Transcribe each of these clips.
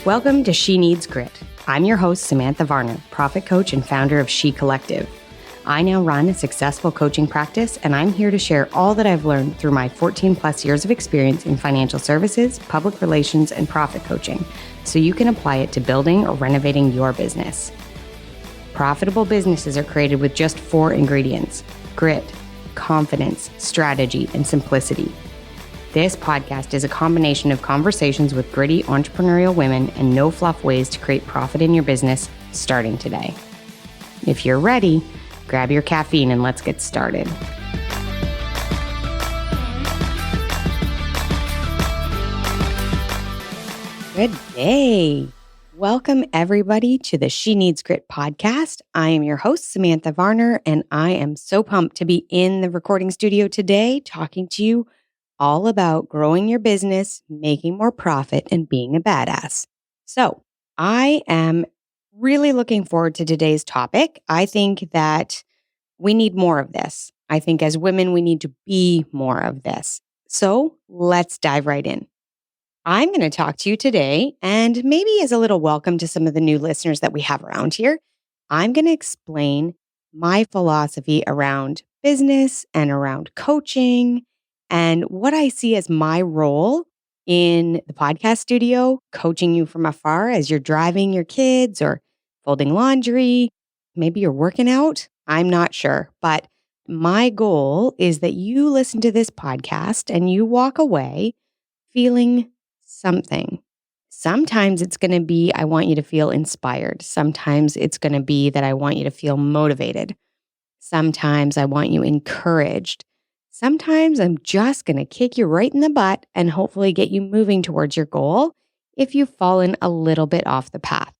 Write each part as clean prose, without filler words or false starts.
Welcome to She Needs Grit. I'm your host, Samantha Varner, profit coach and founder of She Collective. I now run a successful coaching practice, and I'm here to share all that I've learned through my 14 plus years of experience in financial services, public relations, and profit coaching, so you can apply it to building or renovating your business. Profitable businesses are created with just 4 ingredients: grit, confidence, strategy, and simplicity. This podcast is a combination of conversations with gritty entrepreneurial women and no fluff ways to create profit in your business starting today. If you're ready, grab your caffeine and let's get started. Good day. Welcome everybody to the She Needs Grit podcast. I am your host, Samantha Varner, and I am so pumped to be in the recording studio today talking to you all about growing your business, making more profit, and being a badass. So I am really looking forward to today's topic. I think that we need more of this. I think as women, we need to be more of this. So let's dive right in. I'm going to talk to you today, and maybe as a little welcome to some of the new listeners that we have around here, I'm going to explain my philosophy around business and around coaching and what I see as my role in the podcast studio, coaching you from afar as you're driving your kids or folding laundry. Maybe you're working out. I'm not sure. But my goal is that you listen to this podcast and you walk away feeling something. Sometimes it's going to be, I want you to feel inspired. Sometimes it's going to be that I want you to feel motivated. Sometimes I want you encouraged. Sometimes I'm just going to kick you right in the butt and hopefully get you moving towards your goal if you've fallen a little bit off the path.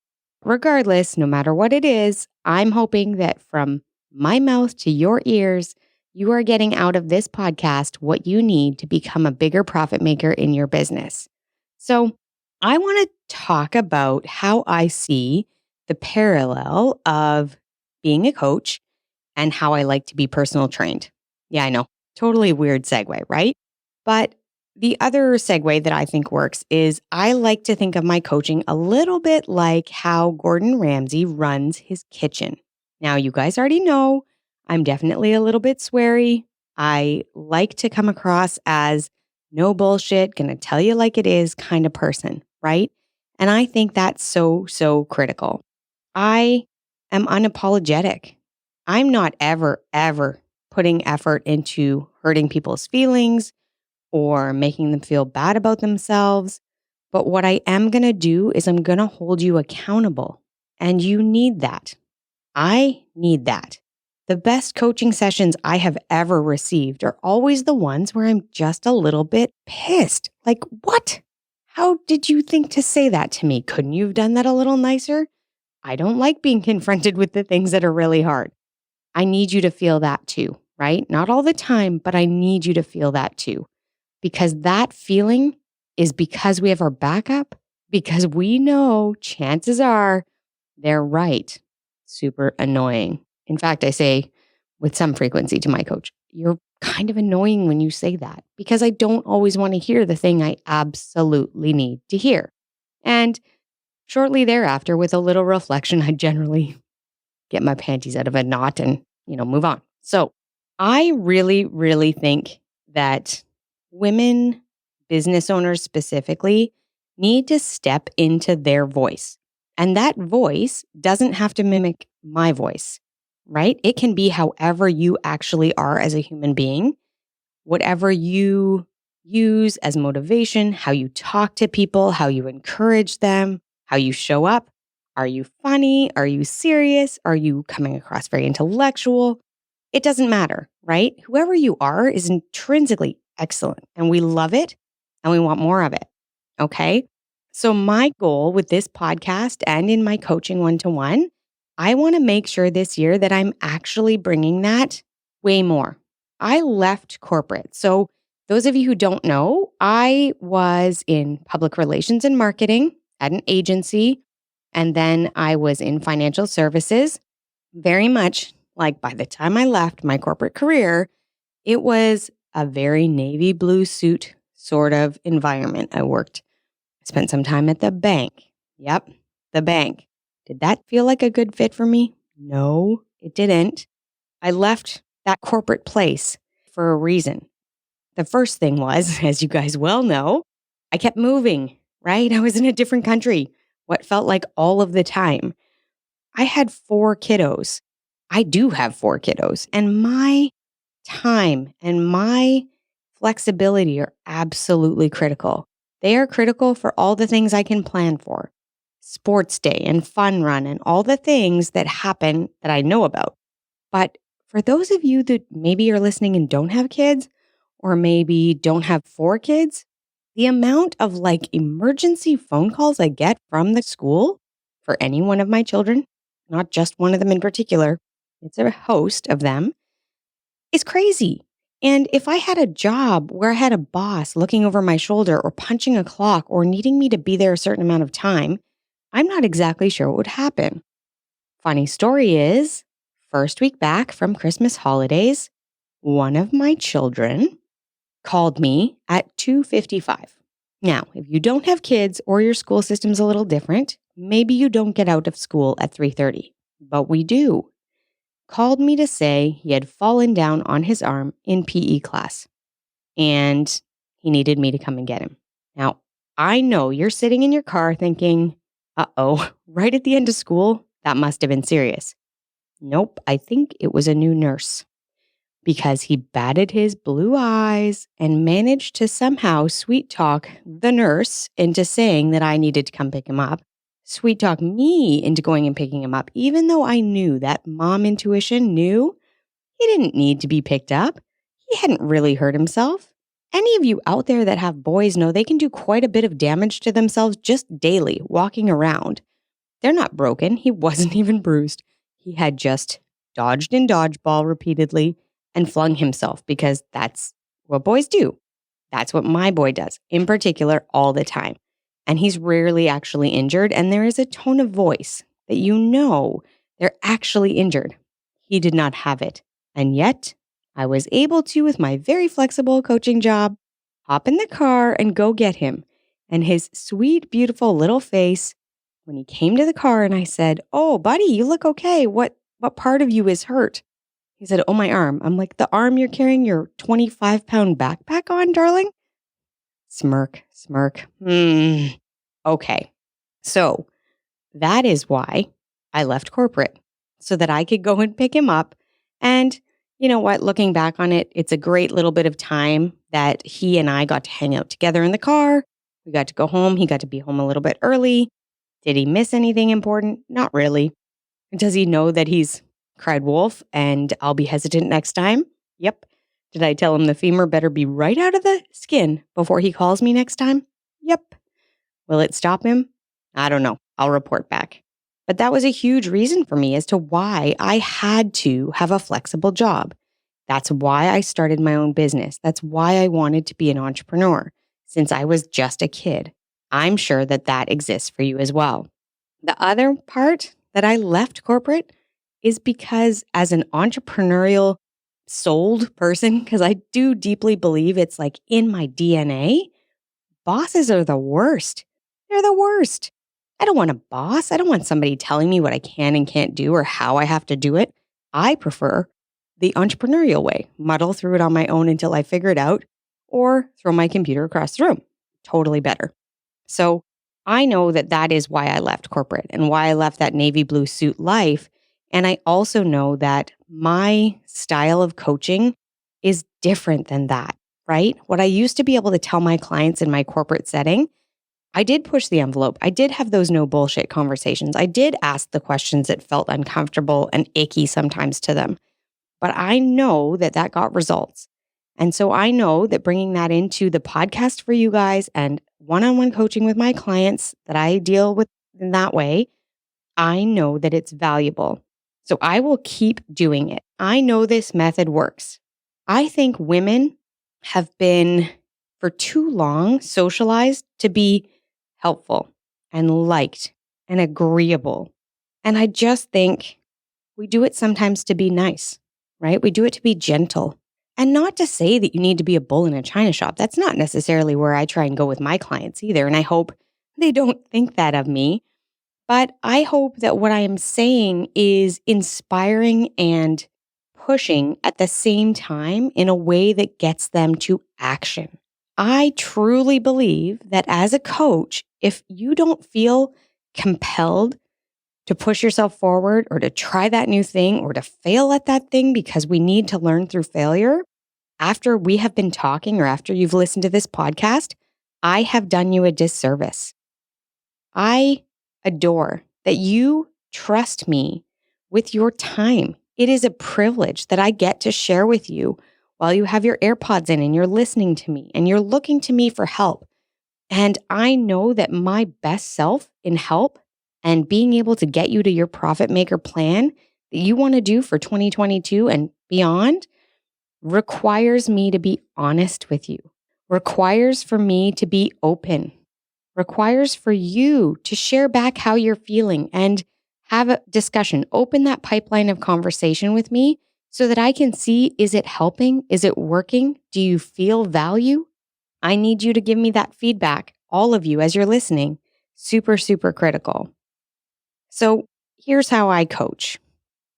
Regardless, no matter what it is, I'm hoping that from my mouth to your ears, you are getting out of this podcast what you need to become a bigger profit maker in your business. So I want to talk about how I see the parallel of being a coach and how I like to be personal trained. Yeah, I know. Totally weird segue, right? But the other segue that I think works is I like to think of my coaching a little bit like how Gordon Ramsay runs his kitchen. Now, you guys already know I'm definitely a little bit sweary. I like to come across as no bullshit, gonna tell you like it is kind of person, right? And I think that's so critical. I am unapologetic. I'm not ever putting effort into hurting people's feelings or making them feel bad about themselves. But what I am going to do is I'm going to hold you accountable. And you need that. I need that. The best coaching sessions I have ever received are always the ones where I'm just a little bit pissed. Like, what? How did you think to say that to me? Couldn't you have done that a little nicer? I don't like being confronted with the things that are really hard. I need you to feel that too, right? Not all the time, but I need you to feel that too. Because that feeling is because we have our backup, because we know chances are they're right. Super annoying. In fact, I say with some frequency to my coach, you're kind of annoying when you say that because I don't always want to hear the thing I absolutely need to hear. And shortly thereafter, with a little reflection, I generally get my panties out of a knot and, move on. So I really think that women, business owners specifically, need to step into their voice. And that voice doesn't have to mimic my voice, right? It can be however you actually are as a human being, whatever you use as motivation, how you talk to people, how you encourage them, how you show up. Are you funny? Are you serious? Are you coming across very intellectual? It doesn't matter, right? Whoever you are is intrinsically excellent and we love it and we want more of it. Okay. So my goal with this podcast and in my coaching one-to-one, I want to make sure this year that I'm actually bringing that way more. I left corporate. So those of you who don't know, I was in public relations and marketing at an agency. And then I was in financial services, very much like by the time I left my corporate career, it was a very navy blue suit sort of environment. I spent some time at the bank, Yep, the bank. Did that feel like a good fit for me? No, it didn't. I left that corporate place for a reason. The first thing was, as you guys well know, I kept moving, right? I was in a different country, what felt like all of the time. I had 4 kiddos. I do have 4 kiddos, and my time and my flexibility are absolutely critical. They are critical for all the things I can plan for. Sports day and fun run and all the things that happen that I know about. But for those of you that maybe are listening and don't have kids, or maybe don't have 4 kids, the amount of emergency phone calls I get from the school for any one of my children, not just one of them in particular, it's a host of them, is crazy. And if I had a job where I had a boss looking over my shoulder or punching a clock or needing me to be there a certain amount of time, I'm not exactly sure what would happen. Funny story is, first week back from Christmas holidays, one of my children called me at 2:55. Now, if you don't have kids or your school system's a little different, maybe you don't get out of school at 3:30, but we do. Called me to say he had fallen down on his arm in PE class and he needed me to come and get him. Now, I know you're sitting in your car thinking, uh-oh, right at the end of school, that must have been serious. Nope, I think it was a new nurse because he batted his blue eyes and managed to somehow sweet talk the nurse into saying that I needed to come pick him up. Sweet talk me into going and picking him up, even though I knew that mom intuition knew he didn't need to be picked up. He hadn't really hurt himself. Any of you out there that have boys know they can do quite a bit of damage to themselves just daily walking around. They're not broken. He wasn't even bruised. He had just dodged in dodgeball repeatedly and flung himself because that's what boys do. That's what my boy does, in particular, all the time. And he's rarely actually injured. And there is a tone of voice that you know they're actually injured. He did not have it. And yet, I was able to, with my very flexible coaching job, hop in the car and go get him. And his sweet, beautiful little face, when he came to the car and I said, "Oh, buddy, you look okay. What part of you is hurt?" He said, "Oh, my arm." I'm like, "The arm you're carrying your 25-pound backpack on, darling?" Smirk. Okay. So that is why I left corporate, so that I could go and pick him up. And you know what? Looking back on it, it's a great little bit of time that he and I got to hang out together in the car. We got to go home. He got to be home a little bit early. Did he miss anything important? Not really. Does he know that he's cried wolf and I'll be hesitant next time? Yep. Did I tell him the femur better be right out of the skin before he calls me next time? Yep. Will it stop him? I don't know. I'll report back. But that was a huge reason for me as to why I had to have a flexible job. That's why I started my own business. That's why I wanted to be an entrepreneur since I was just a kid. I'm sure that that exists for you as well. The other part that I left corporate is because as an entrepreneurial souled person, because I do deeply believe it's in my DNA, bosses are the worst. They're the worst. I don't want a boss. I don't want somebody telling me what I can and can't do or how I have to do it. I prefer the entrepreneurial way, muddle through it on my own until I figure it out, or throw my computer across the room. Totally better. So I know that that is why I left corporate and why I left that navy blue suit life. And I also know that my style of coaching is different than that, right? What I used to be able to tell my clients in my corporate setting, I did push the envelope. I did have those no bullshit conversations. I did ask the questions that felt uncomfortable and icky sometimes to them. But I know that that got results. And so I know that bringing that into the podcast for you guys and one-on-one coaching with my clients that I deal with in that way, I know that it's valuable. So I will keep doing it. I know this method works. I think women have been for too long socialized to be helpful and liked and agreeable. And I just think we do it sometimes to be nice, right? We do it to be gentle. And not to say that you need to be a bull in a china shop. That's not necessarily where I try and go with my clients either. And I hope they don't think that of me. But I hope that what I am saying is inspiring and pushing at the same time in a way that gets them to action. I truly believe that as a coach, if you don't feel compelled to push yourself forward or to try that new thing or to fail at that thing because we need to learn through failure, after we have been talking or after you've listened to this podcast, I have done you a disservice. I adore that you trust me with your time. It is a privilege that I get to share with you while you have your AirPods in and you're listening to me and you're looking to me for help. And I know that my best self in help and being able to get you to your profit maker plan that you want to do for 2022 and beyond requires me to be honest with you, requires for me to be open, requires for you to share back how you're feeling and have a discussion. Open that pipeline of conversation with me so that I can see, is it helping? Is it working? Do you feel value? I need you to give me that feedback, all of you as you're listening. Super, super critical. So here's how I coach.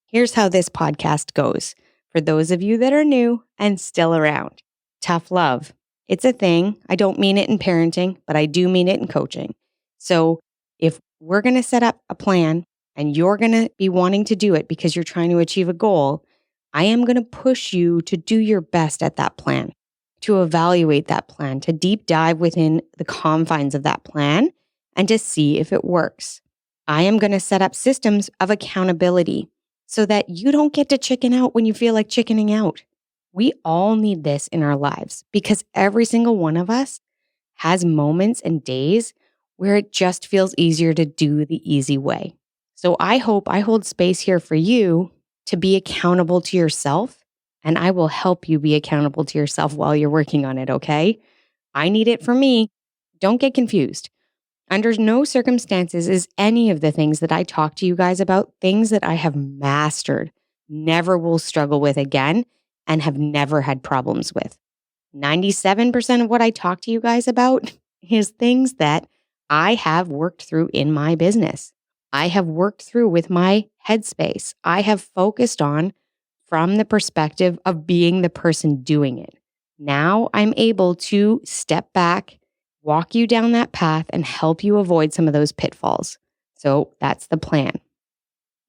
Here's how this podcast goes. For those of you that are new and still around, tough love. It's a thing. I don't mean it in parenting, but I do mean it in coaching. So if we're going to set up a plan and you're going to be wanting to do it because you're trying to achieve a goal, I am going to push you to do your best at that plan, to evaluate that plan, to deep dive within the confines of that plan and to see if it works. I am going to set up systems of accountability so that you don't get to chicken out when you feel like chickening out. We all need this in our lives because every single one of us has moments and days where it just feels easier to do the easy way. So I hope I hold space here for you to be accountable to yourself, and I will help you be accountable to yourself while you're working on it, okay? I need it for me. Don't get confused. Under no circumstances is any of the things that I talk to you guys about things that I have mastered, never will struggle with again, and have never had problems with. 97% of what I talk to you guys about is things that I have worked through in my business. I have worked through with my headspace. I have focused on from the perspective of being the person doing it. Now I'm able to step back, walk you down that path and help you avoid some of those pitfalls. So that's the plan.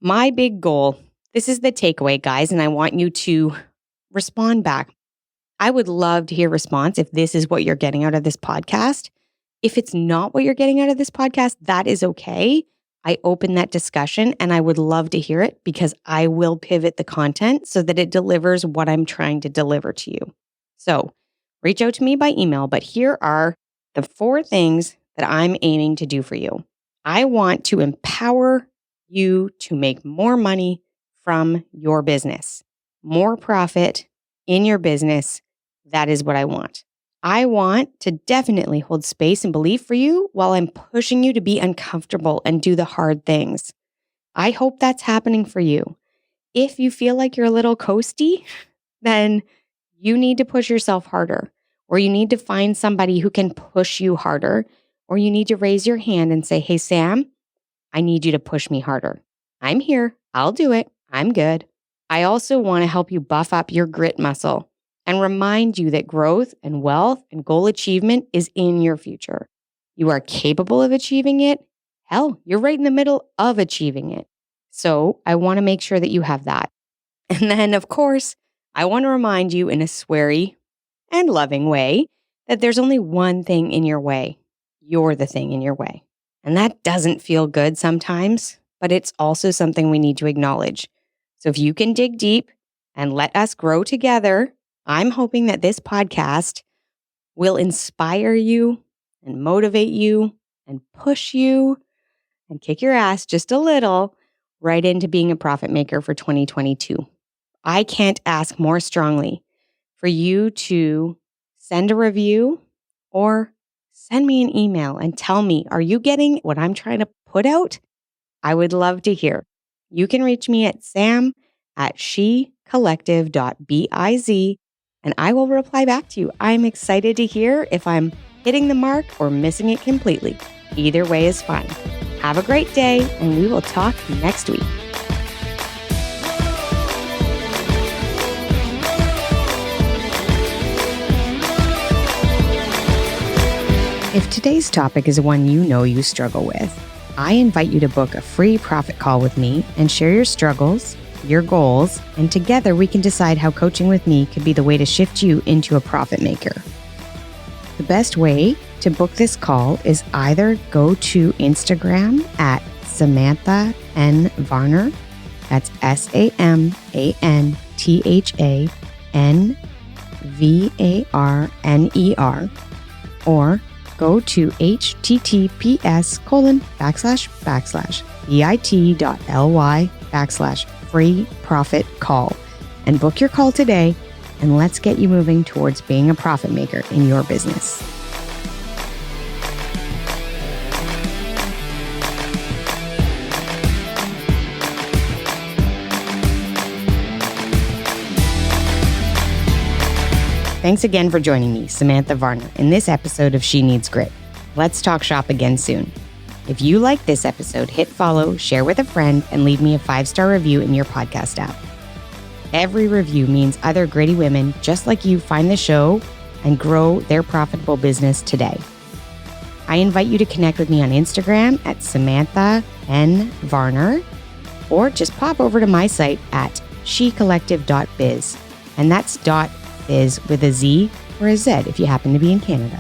My big goal, this is the takeaway, guys, and I want you to respond back. I would love to hear response if this is what you're getting out of this podcast. If it's not what you're getting out of this podcast, that is okay. I open that discussion and I would love to hear it because I will pivot the content so that it delivers what I'm trying to deliver to you. So reach out to me by email, but here are the 4 things that I'm aiming to do for you. I want to empower you to make more money from your business, more profit in your business. That is what I want. I want to definitely hold space and belief for you while I'm pushing you to be uncomfortable and do the hard things. I hope that's happening for you. If you feel like you're a little coasty, then you need to push yourself harder. Or you need to find somebody who can push you harder, or you need to raise your hand and say, hey, Sam, I need you to push me harder. I'm here. I'll do it. I'm good. I also want to help you buff up your grit muscle and remind you that growth and wealth and goal achievement is in your future. You are capable of achieving it. Hell, you're right in the middle of achieving it. So I want to make sure that you have that. And then, of course, I want to remind you in a sweary and loving way that there's only one thing in your way. You're the thing in your way. And that doesn't feel good sometimes, but it's also something we need to acknowledge. So if you can dig deep and let us grow together, I'm hoping that this podcast will inspire you and motivate you and push you and kick your ass just a little right into being a profit maker for 2022. I can't ask more strongly for you to send a review or send me an email and tell me, are you getting what I'm trying to put out? I would love to hear. You can reach me at sam@shecollective.biz and I will reply back to you. I'm excited to hear if I'm hitting the mark or missing it completely. Either way is fine. Have a great day, and we will talk next week. If today's topic is one you know you struggle with, I invite you to book a free profit call with me and share your struggles, your goals, and together we can decide how coaching with me could be the way to shift you into a profit maker. The best way to book this call is either go to Instagram at Samantha N. Varner, that's SamanthaNvarner, or go to https://bit.ly/free profit call and book your call today, and let's get you moving towards being a profit maker in your business. Thanks again for joining me, Samantha Varner, in this episode of She Needs Grit. Let's talk shop again soon. If you like this episode, hit follow, share with a friend, and leave me a 5-star review in your podcast app. Every review means other gritty women just like you find the show and grow their profitable business today. I invite you to connect with me on Instagram at Samantha N. Varner, or just pop over to my site at shecollective.biz, and that's .biz with a Z or a Z if you happen to be in Canada.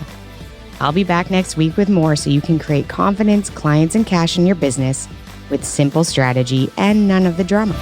I'll be back next week with more so you can create confidence, clients, and cash in your business with simple strategy and none of the drama.